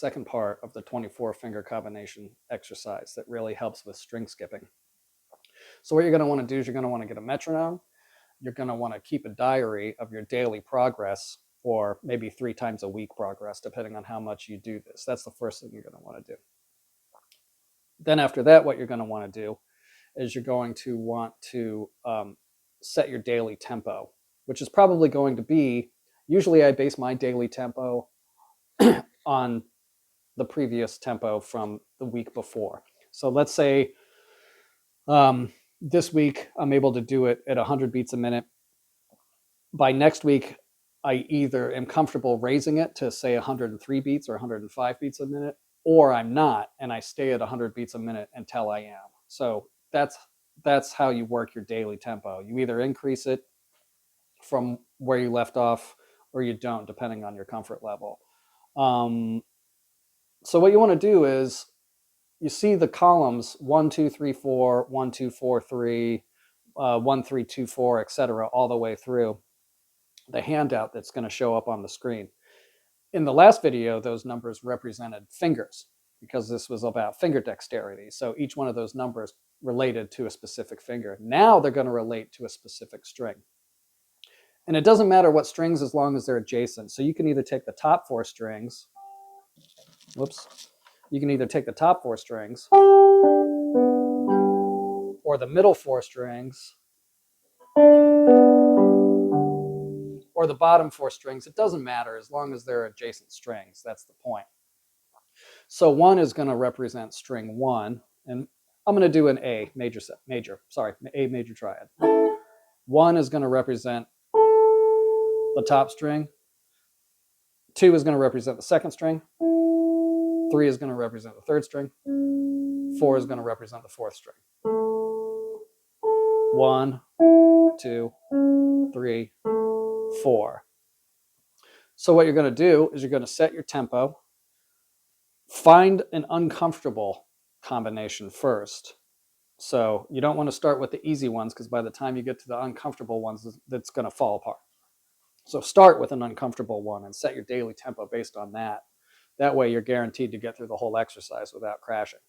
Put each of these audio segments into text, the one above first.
second part of the 24 finger combination exercise that really helps with string skipping. So what you're going to want to do is you're going to want to get a metronome. You're going to want to keep a diary of your daily progress, or maybe 3 times a week progress, depending on how much you do this. That's the first thing you're going to want to do. Then after that, what you're going to want to do is you're going to want to set your daily tempo, which is probably going to be, usually I base my daily tempo on the previous tempo from the week before. So let's say this week I'm able to do it at 100 beats a minute. By next week, I either am comfortable raising it to say 103 beats or 105 beats a minute, or I'm not, and I stay at 100 beats a minute until I am. So that's how you work your daily tempo. You either increase it from where you left off, or you don't, depending on your comfort level. So what you want to do is, you see the columns 1, 2, 3, 4, 1, 2, 4, 3, 1, 3, 2, 4, etc., all the way through the handout that's going to show up on the screen. In the last video, those numbers represented fingers because this was about finger dexterity. So each one of those numbers related to a specific finger. Now they're going to relate to a specific string. And it doesn't matter what strings as long as they're adjacent. So you can either take the top 4 strings, you can either take the top 4 strings or the middle 4 strings or the bottom 4 strings. It doesn't matter as long as they're adjacent strings. That's the point. So 1 is going to represent string 1, and I'm going to do an A major triad. 1 is going to represent the top string. 2 is going to represent the second string. 3 is going to represent the third string. 4 is going to represent the fourth string. 1, 2, 3, 4. So what you're going to do is you're going to set your tempo. Find an uncomfortable combination first. So you don't want to start with the easy ones, because by the time you get to the uncomfortable ones, that's going to fall apart. So start with an uncomfortable one and set your daily tempo based on that. That way you're guaranteed to get through the whole exercise without crashing.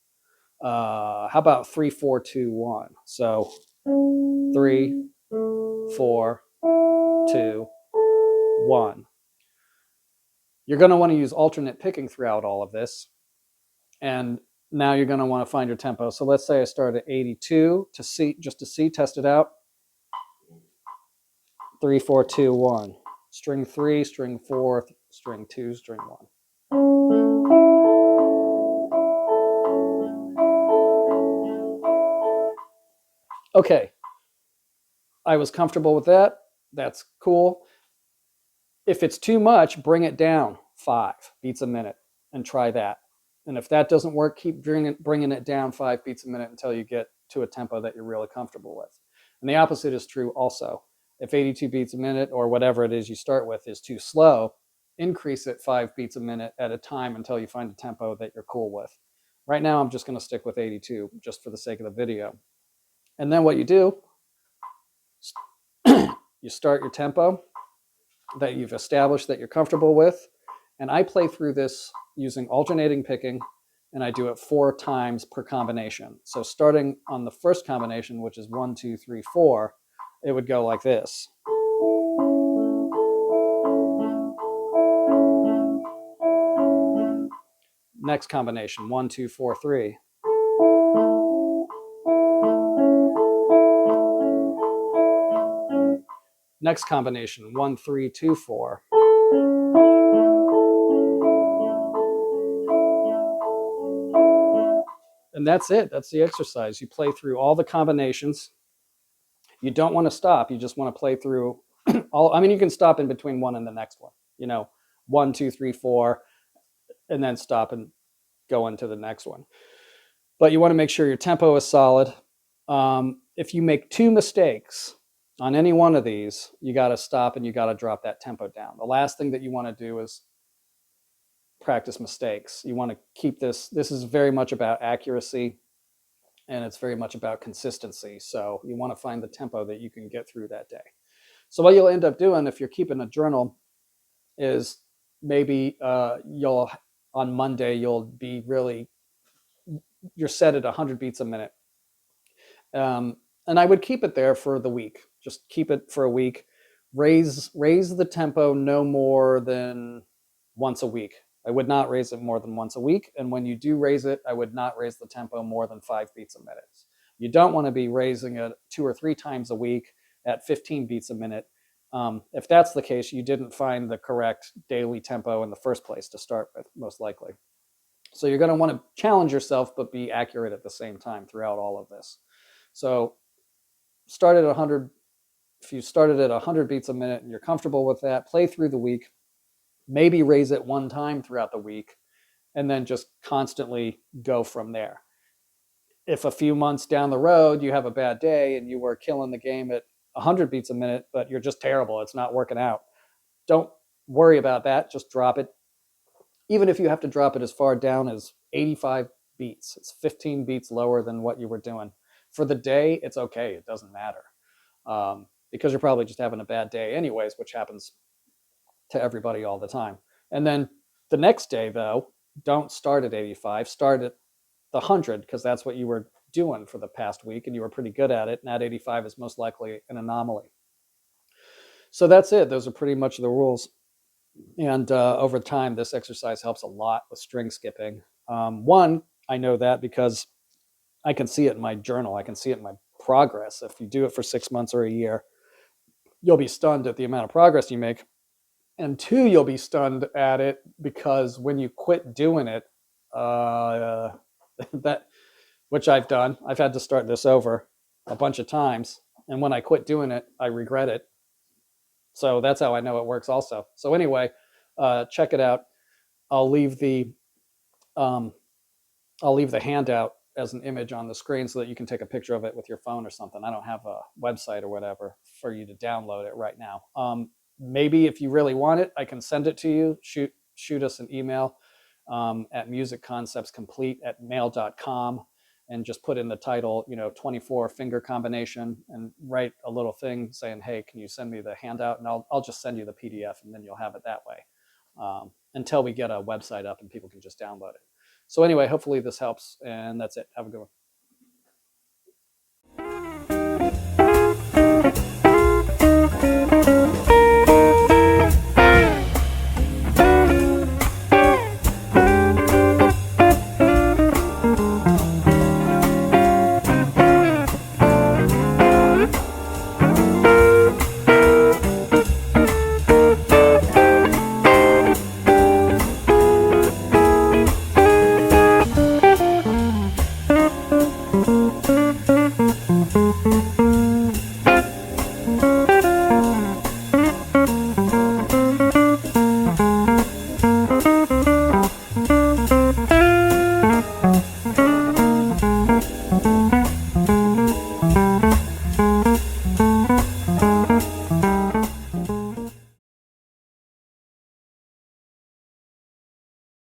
How about 3, 4, 2, 1? So 3, 4, 2, 1. You're going to want to use alternate picking throughout all of this. And now you're going to want to find your tempo. So let's say I start at 82 to see, just to see, test it out. 3, 4, 2, 1. String 3, string 4, string 2, string 1. Okay, I was comfortable with that. That's cool. If it's too much, bring it down 5 beats a minute and try that. And if that doesn't work, keep bringing it down 5 beats a minute until you get to a tempo that you're really comfortable with. And the opposite is true also. If 82 beats a minute or whatever it is you start with is too slow, increase it 5 beats a minute at a time until you find a tempo that you're cool with. Right now, I'm just going to stick with 82 just for the sake of the video. And then what you do, you start your tempo that you've established that you're comfortable with. And I play through this using alternating picking, and I do it 4 times per combination. So starting on the first combination, which is 1, 2, 3, 4, it would go like this. Next combination, 1, 2, 4, 3. Next combination, 1, 3, 2, 4. And that's it. That's the exercise. You play through all the combinations. You don't want to stop. You just want to play through all. I mean, you can stop in between one and the next one. 1, 2, 3, 4, and then stop and go into the next one. But you want to make sure your tempo is solid. If you make 2 mistakes on any one of these, you got to stop and you got to drop that tempo down. The last thing that you want to do is practice mistakes. You want to keep this. This is very much about accuracy, and it's very much about consistency. So you want to find the tempo that you can get through that day. So what you'll end up doing if you're keeping a journal is maybe you'll on Monday, you're set at 100 beats a minute. And I would keep it there for the week. Just keep it for a week. Raise the tempo no more than once a week. I would not raise it more than once a week. And when you do raise it, I would not raise the tempo more than 5 beats a minute. You don't want to be raising it 2 or 3 times a week at 15 beats a minute. If that's the case, you didn't find the correct daily tempo in the first place to start with, most likely. So you're going to want to challenge yourself, but be accurate at the same time throughout all of this. So start at 100. If you started at 100 beats a minute and you're comfortable with that, play through the week, maybe raise it one time throughout the week, and then just constantly go from there. If a few months down the road you have a bad day and you were killing the game at 100 beats a minute, but you're just terrible, it's not working out, don't worry about that. Just drop it. Even if you have to drop it as far down as 85 beats, it's 15 beats lower than what you were doing. For the day, it's okay. It doesn't matter. Because you're probably just having a bad day anyways, which happens to everybody all the time. And then the next day, though, don't start at 85. Start at the 100, because that's what you were doing for the past week, and you were pretty good at it. And that 85 is most likely an anomaly. So that's it. Those are pretty much the rules. And over time, this exercise helps a lot with string skipping. One, I know that because I can see it in my journal. I can see it in my progress. If you do it for 6 months or a year, you'll be stunned at the amount of progress you make. And two, you'll be stunned at it because when you quit doing it, that, which I've done, I've had to start this over a bunch of times. And when I quit doing it, I regret it. So that's how I know it works also. So anyway, check it out. I'll leave the handout as an image on the screen so that you can take a picture of it with your phone or something. I don't have a website or whatever for you to download it right now. Maybe if you really want it, I can send it to you. Shoot us an email at musicconceptscomplete@mail.com and just put in the title, 24 finger combination, and write a little thing saying, hey, can you send me the handout? And I'll just send you the PDF, and then you'll have it that way until we get a website up and people can just download it. So anyway, hopefully this helps, and that's it. Have a good one.